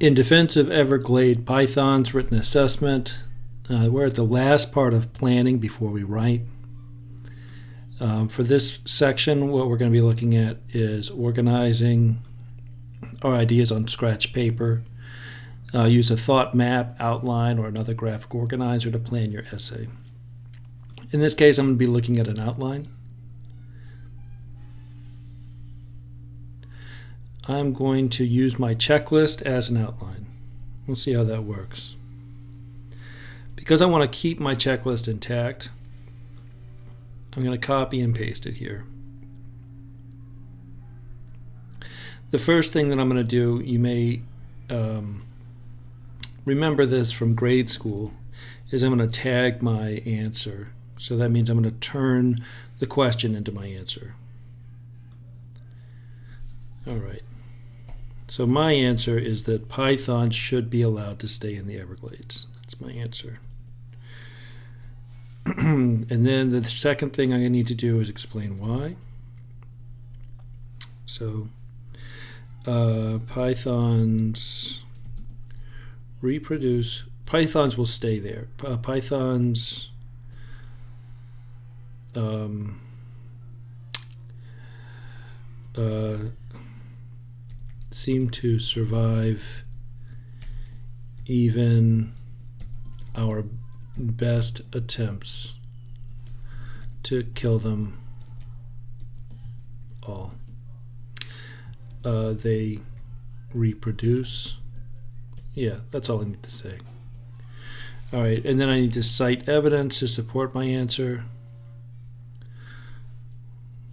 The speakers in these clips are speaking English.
In defense of Everglade Python's written assessment, we're at the last part of planning before we write. For this section, what we're going to be looking at is organizing our ideas on scratch paper. Use a thought map, outline, or another graphic organizer to plan your essay. In this case, I'm going to be looking at an outline. I'm going to use my checklist as an outline. We'll see how that works. Because I want to keep my checklist intact, I'm going to copy and paste it here. The first thing that I'm going to do, you may remember this from grade school, is I'm going to tag my answer. So that means I'm going to turn the question into my answer. All right. So my answer is that Python should be allowed to stay in the Everglades. That's my answer. And then the second thing I'm going to need to do is explain why. So Pythons reproduce. Pythons will stay there. Pythons seem to survive even our best attempts to kill them all. They reproduce. Yeah, that's all I need to say. All right, and then I need to cite evidence to support my answer.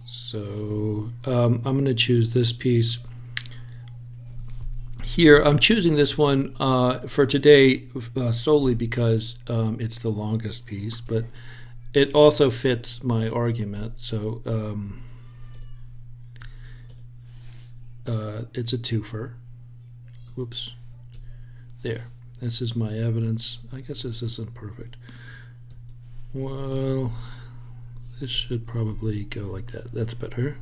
So I'm going to choose this piece. Here, I'm choosing this one for today solely because it's the longest piece, but it also fits my argument. So it's a twofer. Whoops. There. This is my evidence. I guess this isn't perfect. Well, this should probably go like that. That's better.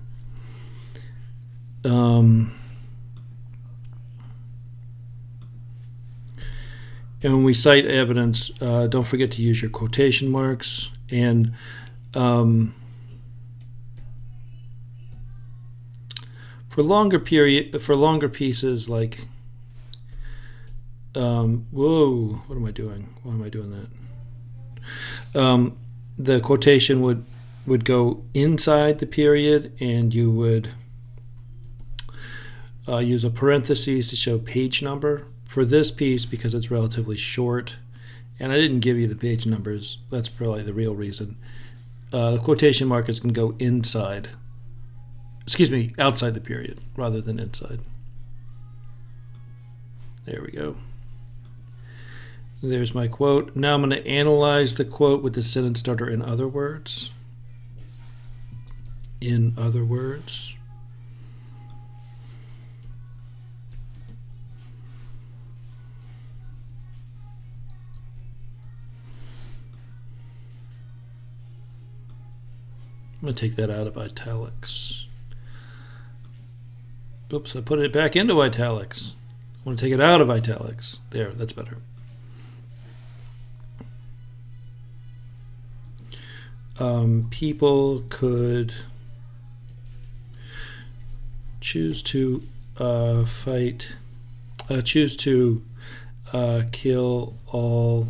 And when we cite evidence, don't forget to use your quotation marks. And for longer pieces, like whoa, what am I doing? Why am I doing that? The quotation would go inside the period, and you would use a parentheses to show page number. For this piece, because it's relatively short, and I didn't give you the page numbers, that's probably the real reason, the quotation mark is going to go outside the period rather than inside. There we go. There's my quote. Now I'm going to analyze the quote with the sentence starter in other words. In other words. I'm going to take that out of italics. Oops, I put it back into italics. I want to take it out of italics. There, that's better. People could choose to kill all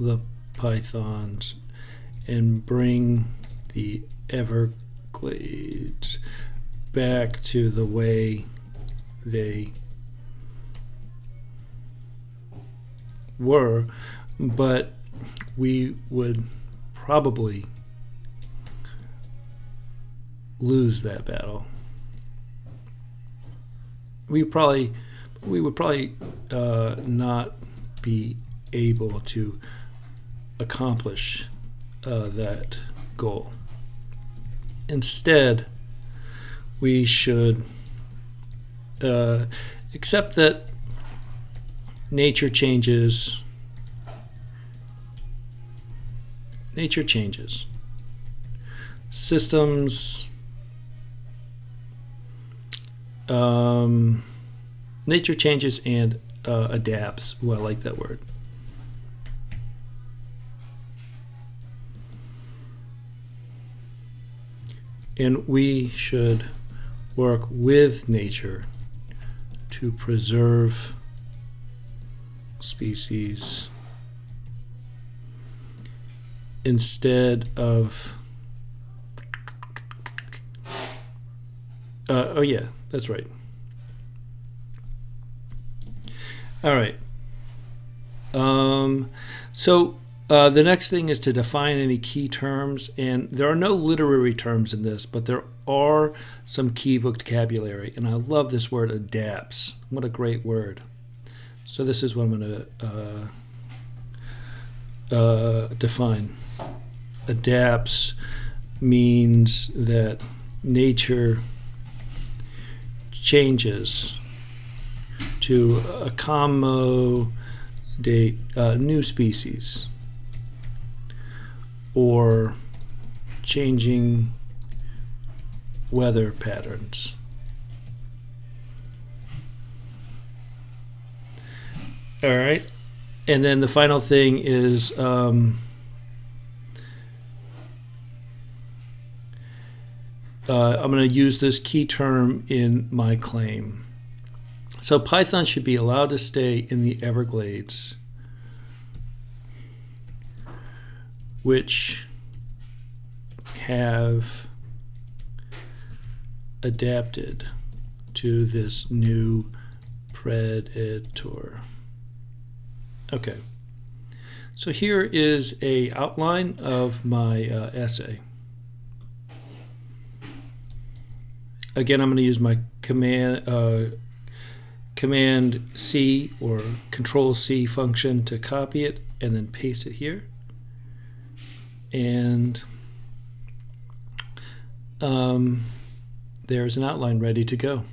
the pythons and bring the Everglades back to the way they were, but we would probably lose that battle. We would probably not be able to accomplish that goal. Instead, we should accept that nature changes. Nature changes. Systems. Nature changes, and adapts. Well, I like that word. And we should work with nature to preserve species instead of oh yeah, that's right. All right. So the next thing is to define any key terms, and there are no literary terms in this, but there are some key vocabulary, and I love this word adapts. What a great word. So this is what I'm going to define. Adapts means that nature changes to accommodate new species or changing weather patterns. All right. And then the final thing is I'm going to use this key term in my claim. So pythons should be allowed to stay in the Everglades, which have adapted to this new predator. Okay, so here is an outline of my essay. Again, I'm going to use my Command C or Control C function to copy it and then paste it here. And there's an outline ready to go.